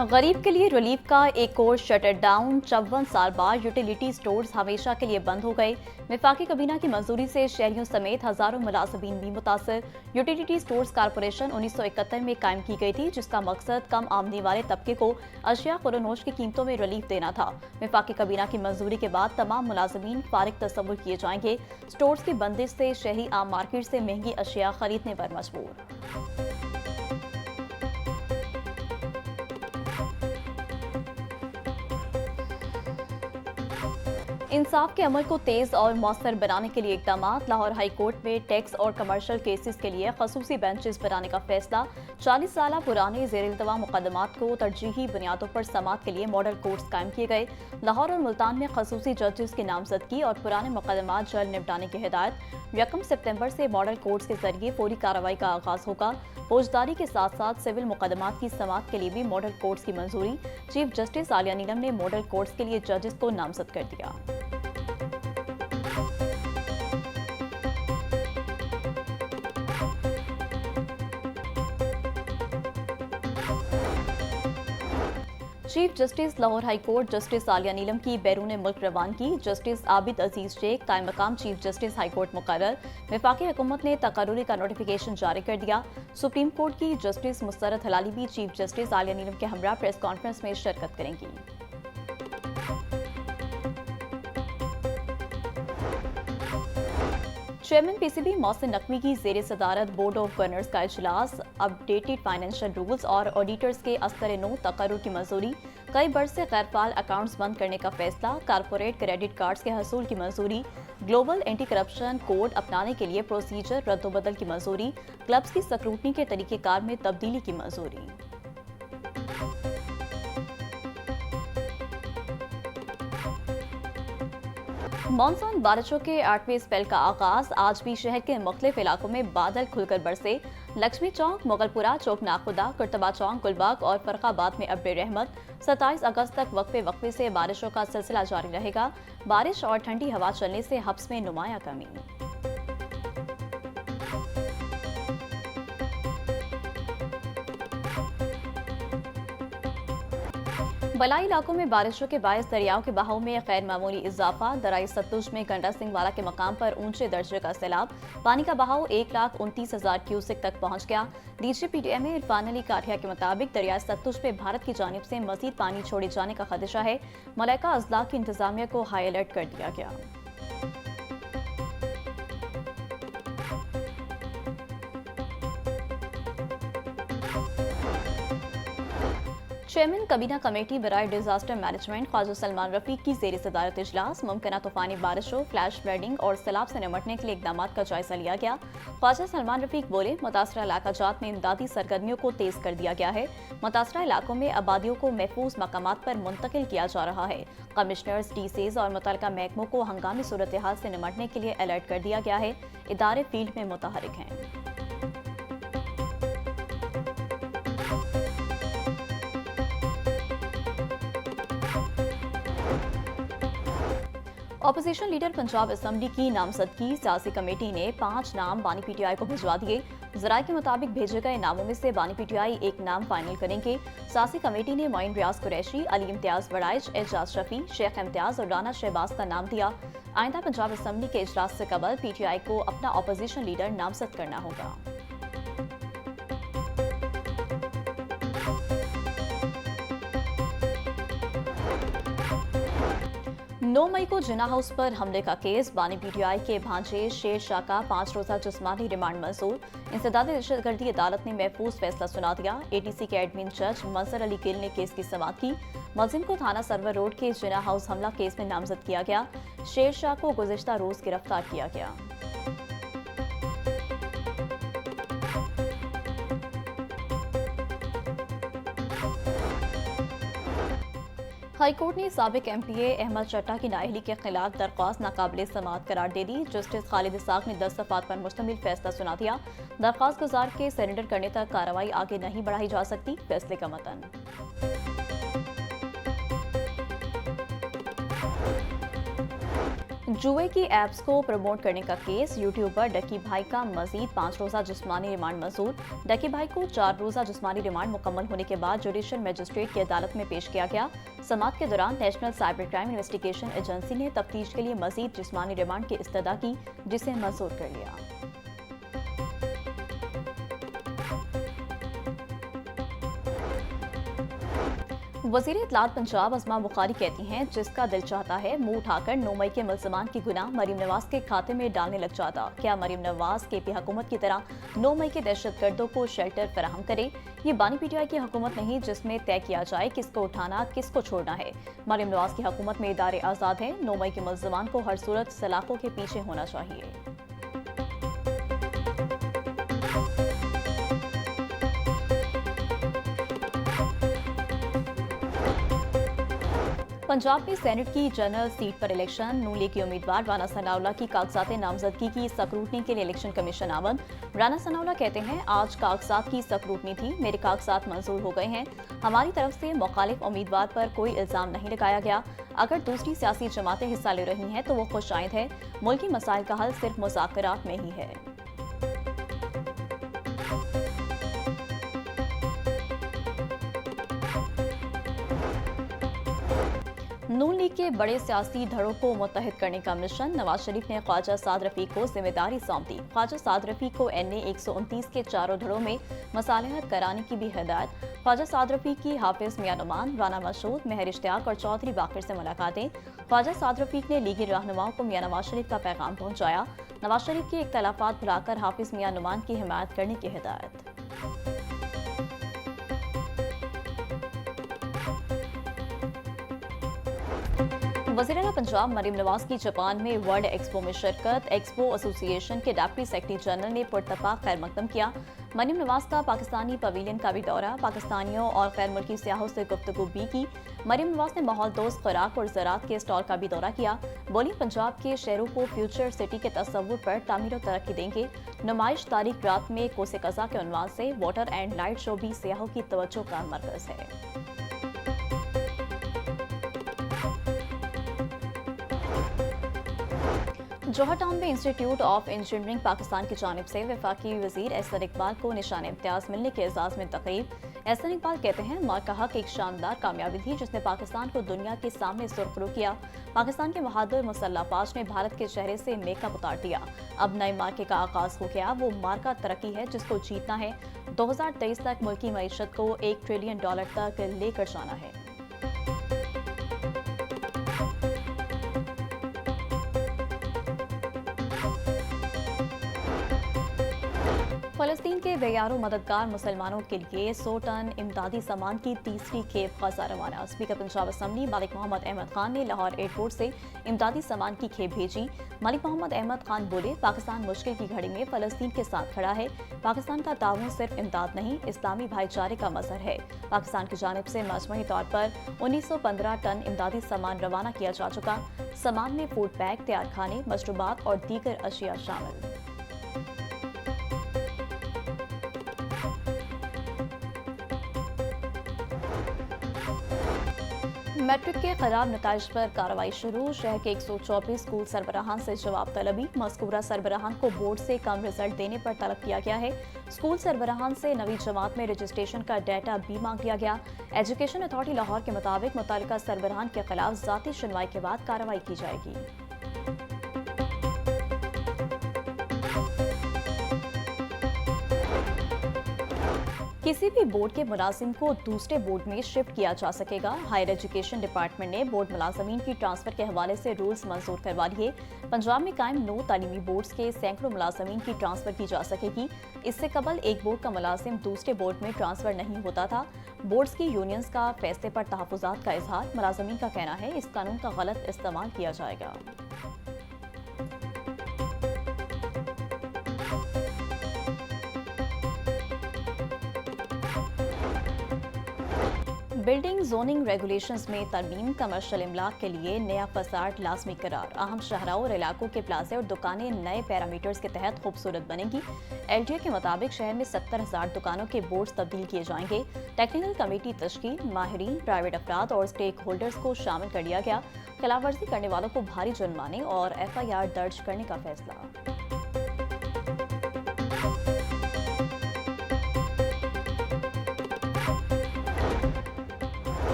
गरीब के लिए रिलीफ का एक और शटर डाउन। 54 साल बाद यूटिलिटी स्टोर्स हमेशा के लिए बंद हो गए। वफाकी काबीना की मंजूरी से शहरियों समेत हजारों मुलाजमीन भी मुतासर। यूटिलिटी स्टोर्स कारपोरेशन 1971 में कायम की गई थी, जिसका मकसद कम आमदनी वाले तबके को अशिया खुरोनोश की कीमतों में रिलीफ देना था। वफाकी काबीना की मंजूरी के बाद तमाम मुलाजमीन फारिग तसव्वुर किए जाएंगे। स्टोर्स की बंदिश से शहरी आम मार्केट से महंगी अशिया खरीदने पर मजबूर। इंसाफ के अमल को तेज और मौसर बनाने के लिए इकदाम। लाहौर हाई कोर्ट में टैक्स और कमर्शियल केसेस के लिए खसूसी बेंचेस बनाने का फैसला। 40 साल पुराने ज़ेर-इल्तवा मुकदमात को तरजीही बुनियादों पर समाअत के लिए मॉडल कोर्ट्स कायम किए गए। लाहौर और मुल्तान में खसूसी जजेस की नामजदगी और पुराने मुकदमात जल्द निपटाने की हिदायत। 1 सितंबर से मॉडल कोर्ट्स के जरिए फौरी कार्रवाई का आगाज होगा। फौजदारी के साथ साथ सिविल मुकदमात की समाअत के लिए भी मॉडल कोर्ट्स की मंजूरी। चीफ जस्टिस आलिया नीलम ने मॉडल कोर्ट्स के लिए जजेस को नामजद कर दिया। Chief justice Lahore high court justice Aalia Neelum की बैरून मुल्क रवानगी। जस्टिस आबिद अजीज शेख कायम मकाम चीफ जस्टिस हाई कोर्ट मुकर्रर। वफाकी हुकूमत ने तकर्रुरी का नोटिफिकेशन जारी कर दिया। सुप्रीम कोर्ट की जस्टिस मुसर्रत हलाली भी चीफ जस्टिस आलिया नीलम के हमरा प्रेस कॉन्फ्रेंस में शिरकत करेंगी। चेयरमैन पीसीबी मोहसिन नकवी की जेर सदारत बोर्ड ऑफ गवर्नर्स का इजलास। अपडेटेड फाइनेंशियल रूल्स और ऑडिटर्स के अस्तर नो तकर्रुर की मंजूरी। कई बरस से गैर फाल अकाउंट्स बंद करने का फैसला। कारपोरेट क्रेडिट कार्ड्स के हसूल की मंजूरी। ग्लोबल एंटी करप्शन कोड अपनाने के लिए प्रोसीजर रद्दोबदल की मंजूरी। क्लब्स की स्क्रूटनी के तरीक़ेकार में तब्दीली की मंजूरी। मानसून बारिशों के 8वें स्पेल का आगाज। आज भी शहर के मुख्तलिफ इलाकों में बादल खुलकर बरसे। लक्ष्मी चौक, मोगलपुरा, चौक नाखुदा, कुर्तबा चौक, गुलबाग और फर्रुखाबाद में अब्र रहमत। 27 अगस्त तक वक्फे से बारिशों का सिलसिला जारी रहेगा। बारिश और ठंडी हवा चलने से हब्स में नुमाया कमी। बलाई इलाकों में बारिशों के बायस दरियाओं के बहाव में गैर मामूली इजाफा। दराई सतलुज में गंडा सिंह वाला के मकाम पर ऊंचे दर्जे का सैलाब। पानी का बहाव 1,29,000 क्यूसेक तक पहुंच गया। डीजीपीडीएमए इरफान अली काठिया के मुताबिक दरिया सतलुज पे भारत की जानिब से मजीद पानी छोड़े जाने का खदशा है। मलैका अजला की इंतजामिया को हाई अलर्ट कर दिया गया। चेयरमैन कबीना कमेटी बराए डिजास्टर मैनेजमेंट ख्वाजा सलमान रफीक की जेर सदारत इजलास। मुमकिन तूफानी बारिशों, फ्लैश फ्लडिंग और सैलाब से निपटने के लिए इकदाम का जायजा लिया गया। ख्वाजा सलमान रफीक बोले, मुतासरा इलाका जात में इमदादी सरगर्मियों को तेज कर दिया गया है। मुतासरा इलाकों में आबादियों को महफूज मकामात पर मुंतकिल किया जा रहा है। कमिश्नर्स, डीसीज और मुतल्लिका महकमों को हंगामी सूरत हाल से निपटने के लिए अलर्ट कर दिया गया है। इदारे फील्ड में मुतहरिक हैं। ऑपोजिशन लीडर पंजाब असेंबली की नामजदगी। सियासी कमेटी ने 5 नाम बानी पीटीआई को भिजवा दिए। जराये के मुताबिक भेजे गए नामों में से बानी पीटीआई एक नाम फाइनल करेंगे। सियासी कमेटी ने मोइन रियाज कुरैशी, अली इम्तियाज वड़ाइच, एजाज शफी, शेख इम्तियाज और राना शहबाज का नाम दिया। आइंदा पंजाब असेंबली के इजलास से कबल पीटीआई को अपना ऑपोजिशन लीडर नामजद करना होगा। 9 मई को जिन्ना हाउस पर हमले का केस। बानी पीटीआई के भांजे शेर शाह का 5 रोजा जिस्मानी रिमांड मंजूर। इंसदाद दहशतगर्दी अदालत ने महफूज फैसला सुना दिया। एटीसी के एडमिन जज मंजर अली गिल ने केस की समाअत की। मुलजिम को थाना सरवर रोड के जिन्ना हाउस हमला केस में नामजद किया गया। शेर शाह को गुज़िश्ता रोज गिरफ्तार किया गया। हाईकोर्ट ने साबिक एमपीए अहमद चट्टा की नाअहली के खिलाफ दरख्वास्त नाकाबिले समाअत करार दे दी। जस्टिस खालिद इसाक ने 10 सफ़ात पर मुश्तमिल फैसला सुना दिया। दरख्वास्त गुजार के सरेंडर करने तक कार्रवाई आगे नहीं बढ़ाई जा सकती। फैसले का मतन। जुए की एप्स को प्रमोट करने का केस, यूट्यूबर डकी भाई का मजीद 5 रोजा जिस्मानी रिमांड मंजूर। डकी भाई को 4 रोजा जिस्मानी रिमांड मुकम्मल होने के बाद जुडिशियल मजिस्ट्रेट की अदालत में पेश किया गया। समाअत के दौरान national cyber crime investigation agency ने तफ्तीश के लिए मजीद जिस्मानी रिमांड की इस्तदा की, जिसे मंजूर कर लिया। वज़ीर इत्तलात पंजाब अस्मा बुखारी कहती हैं, जिसका दिल चाहता है मुंह उठाकर 9 मई के मुल्ज़मान की गुनाह मरीम नवाज के खाते में डालने लग जाता। क्या मरीम नवाज केपी हुकूमत की तरह 9 मई के दहशतगर्दों को शेल्टर फराहम करे? ये बानी पीटीआई की हुकूमत नहीं जिसमें तय किया जाए किसको उठाना किसको छोड़ना है। मरीम नवाज की हुकूमत में इदारे आज़ाद हैं। 9 मई के मुल्ज़मान को हर सूरत सलाखों के पीछे होना चाहिए। पंजाब में सेनेट की जनरल सीट पर इलेक्शन, नून लीग की उम्मीदवार राना सनाउल्लाह की कागजात नामजदगी की स्क्रूटनी के लिए इलेक्शन कमीशन आमद। राना सनाउल्लाह कहते हैं, आज कागजात की स्क्रूटनी थी, मेरे कागजात मंजूर हो गए हैं। हमारी तरफ से मुखालिफ उम्मीदवार पर कोई इल्जाम नहीं लगाया गया। अगर दूसरी सियासी जमातें हिस्सा ले रही हैं तो वो खुशाइंद है। मुल्की मसाइल का हल सिर्फ मुज़ाकरात में ही है। नून लीग के बड़े सियासी धड़ों को मुत्तहिद करने का मिशन, नवाज शरीफ ने ख्वाजा साद रफीक को जिम्मेदारी सौंप दी। ख्वाजा साद रफीक को NA 129 के चारों धड़ों में मसालहत कराने की भी हिदायत। ख्वाजा साद रफीक की हाफिज मियां नुमान, राना मसूद, मेहर इश्तियाक और चौधरी बाकिर से मुलाकातें। ख्वाजा साद रफीक ने लीगी रहनुमाओं को मियां नवाज शरीफ का पैगाम पहुंचाया। नवाज शरीफ के इख्तलाफात भुलाकर हाफिज मियां नुमान की हिमायत करने की हिदायत। वज़ीर-ए-आला पंजाब मरीम नवाज की जापान में वर्ल्ड एक्सपो में शिरकत। एक्सपो एसोसिएशन के डिप्टी सेक्रेटरी जनरल ने पुरतफाक खैर मकदम किया। मरीम नवाज का पाकिस्तानी पवेलियन का भी दौरा, पाकिस्तानियों और गैर मुल्की सियाहों से गुफ्तगू भी की। मरीम नवाज ने माहौल दोस्त खुराक और ज़राअत के स्टॉल का भी दौरा किया। बोली, पंजाब के शहरों को फ्यूचर सिटी के तस्वुर पर तामीर और तरक्की देंगे। नुमाइश तारीख रात में कोसे कज़ा के उन्वान से वाटर एंड लाइट शो भी सियाहों की तवज्जो का मरकज है। जौहर टाउन में इंस्टीट्यूट ऑफ इंजीनियरिंग पाकिस्तान की जानिब से वफाकी वजीर एहसन इकबाल को निशान इम्तियाज मिलने के एजाज में तकरीब। एहसन इकबाल कहते हैं, मार्का एक शानदार कामयाबी थी जिसने पाकिस्तान को दुनिया के सामने सुरखरू किया। पाकिस्तान के बहादुर मुसल्लाहबाज ने भारत के चेहरे से मेकअप उतार दिया। अब नए मार्के का आगाज हो गया। वो मार्का तरक्की है जिसको जीतना है। 2023 तक मुल्की मईशत को $1 ट्रिलियन तक लेकर जाना है। फ़लस्तीन के बेयारों मददगार मुसलमानों के लिए 100 टन इमदादी सामान की तीसरी खेप गजा रवाना। स्पीकर पंजाब असम्बली मलिक मोहम्मद अहमद खान ने लाहौर एयरपोर्ट से इमदादी सामान की खेप भेजी। मलिक मोहम्मद अहमद खान बोले, पाकिस्तान मुश्किल की घड़ी में फ़लस्तीन के साथ खड़ा है। पाकिस्तान का ताउन सिर्फ इमदाद नहीं, इस्लामी भाईचारे का मज़हर है। पाकिस्तान की जानिब से मजमूई तौर पर 1915 टन इमदादी सामान रवाना किया जा चुका। सामान में फूड बैग, तैयार खाने, मशरूबात और दीगर अशिया शामिल। मैट्रिक के खराब नताइज पर कार्रवाई शुरू। शहर के 124 स्कूल सरबराहान से जवाब तलबी। मज़कूरा सरबराहान को बोर्ड से कम रिजल्ट देने पर तलब किया गया है। स्कूल सरबराहान से नवी जमात में रजिस्ट्रेशन का डाटा भी मांग लिया गया। एजुकेशन अथॉरिटी लाहौर के मुताबिक मुतल्लिका सरबराहान के खिलाफ ज़ाती सुनवाई के बाद कार्रवाई की जाएगी। किसी भी बोर्ड के मुलाजिम को दूसरे बोर्ड में शिफ्ट किया जा सकेगा। हायर एजुकेशन डिपार्टमेंट ने बोर्ड मुलाजमीन की ट्रांसफर के हवाले से रूल्स मंजूर करवा लिए। पंजाब में कायम 9 तालीमी बोर्ड्स के सैकड़ों मुलाजमीन की ट्रांसफर की जा सकेगी। इससे कबल एक बोर्ड का मुलाजिम दूसरे बोर्ड में ट्रांसफर नहीं होता था। बोर्ड्स की यूनियंस का फैसले पर तहफ़्फ़ुज़ात का इजहार। मुलाजमीन का कहना है, इस कानून का गलत इस्तेमाल किया जाएगा। बिल्डिंग जोनिंग रेगुलेशंस में तरमीम, कमर्शियल इमलाक के लिए नया फसाड लाजमी करार। अहम शहराओं और इलाकों के प्लाजे और दुकानें नए पैरामीटर्स के तहत खूबसूरत बनेंगी। LTA के मुताबिक शहर में 70,000 दुकानों के बोर्ड तब्दील किए जाएंगे। टेक्निकल कमेटी तश्कील, माहिरीन, प्राइवेट अफराद और स्टेक होल्डर्स को शामिल कर लिया गया। खिलाफवर्जी करने वालों को भारी जुर्माने और FIR दर्ज करने का फैसला।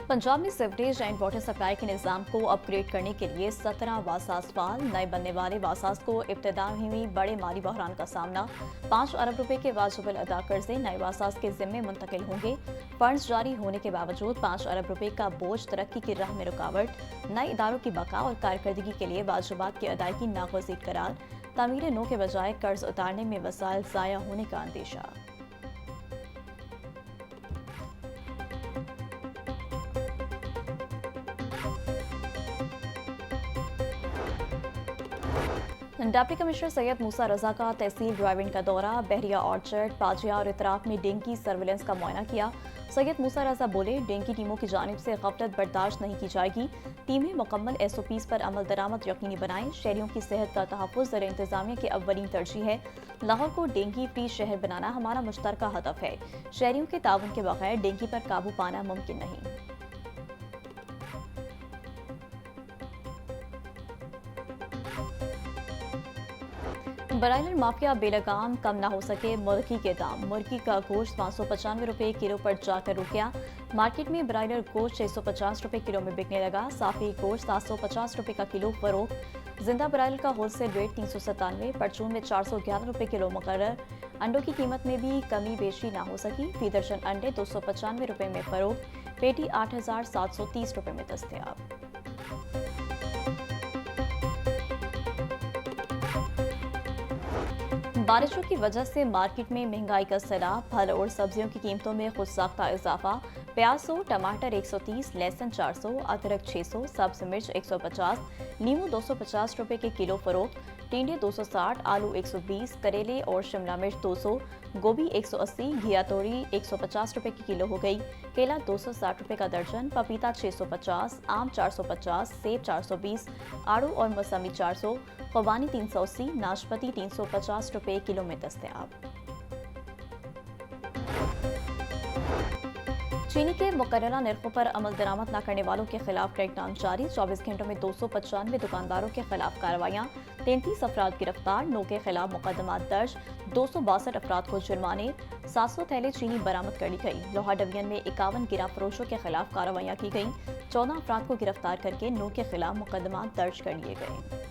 पंजाब में सीवरेज एंड वाटर सप्लाई के निज़ाम को अपग्रेड करने के लिए 17 वासास फाल। नए बनने वाले वासास को इब्तिदा में बड़े माली बहरान का सामना। 5 अरब रुपए के वाजिबुल अदा कर्जे नए वासास के जिम्मे मुंतकिल होंगे। फंड्स जारी होने के बावजूद 5 अरब रुपए का बोझ तरक्की की राह में रुकावट। नए इदारों की बका और कारकर्दगी के लिए वाजिबात की अदायगी नागजीर करार। तामीर नो के बजाय कर्ज उतारने में वसाइल ज़ाया होने का अंदेशा। डिप्टी कमिश्नर सैयद मूसा रजा का तहसील ड्राइविंग का दौरा। बहरिया ऑर्चर्ड, पाजिया और इतराफ में डेंगू सर्विलेंस का मुआयना किया। सैयद मूसा रजा बोले, डेंगू टीमों की जानिब से गफलत बर्दाश्त नहीं की जाएगी। टीमें मुकम्मल SOPs पर अमल दरामद यकीनी बनाएं। शहरियों की सेहत का तहफ़्फ़ुज़ ज़र इंतज़ामिया की अव्वलीन तरजीह है। लाहौर को डेंगू फ्री शहर बनाना हमारा मुश्तरका हदफ है। शहरियों के ताउन के बगैर डेंगू पर काबू पाना मुमकिन नहीं। ब्रायलर माफिया बेलगाम, कम ना हो सके मुर्गी के दाम। मुर्गी का गोश्त 595 रुपये किलो पर जाकर रुक गया। मार्केट में ब्रायलर गोश्त 650 रुपये किलो में बिकने लगा। साफी गोश्त 750 रुपये का किलो फरोख्त। जिंदा ब्रायलर का होलसेल रेट 397, परचून में 411 रुपये किलो मुकर्रर। अंडों की कीमत में भी कमी बेशी ना हो सकी। फी दर्जन अंडे 295 रुपये में फरोख्त। पेटी 8,730 रुपये में दस्तयाब। बारिशों की वजह से मार्केट में महंगाई का सैलाब। फल और सब्जियों की कीमतों में खुद साख्ता इजाफा। प्याज 100, टमाटर 130, लहसुन 400, अदरक 600, सब्ज मिर्च 150, नींबू 250 रुपए के किलो फरोख्त। टिंडे 260, आलू 120, करेले और शिमला मिर्च 200, गोभी 180, घिया तोरी 150 रुपए की किलो हो गई। केला 260 रुपए का दर्जन, पपीता 650, आम 450, सेब 420, आड़ू और मौसमी 400, खुबानी 380, नाशपाती 350 रुपए किलो में दस्तयाब। चीनी के मुकर्ररा निर्खों पर अमल दरामद न करने वालों के खिलाफ क्रैकडाउन जारी। 24 घंटों में 295 दुकानदारों के खिलाफ कार्रवाइयां। 33 अफराद गिरफ्तार, 9 के खिलाफ मुकदमा दर्ज। 262 अफराद को जुर्माने। 700 थैले चीनी बरामद कर ली गई। लोहा डिवीजन में 51 गिरा फरोशों के खिलाफ कार्रवाइयां की गई। 14 अफराद को गिरफ्तार करके 9 के खिलाफ मुकदमा दर्ज कर लिए गए।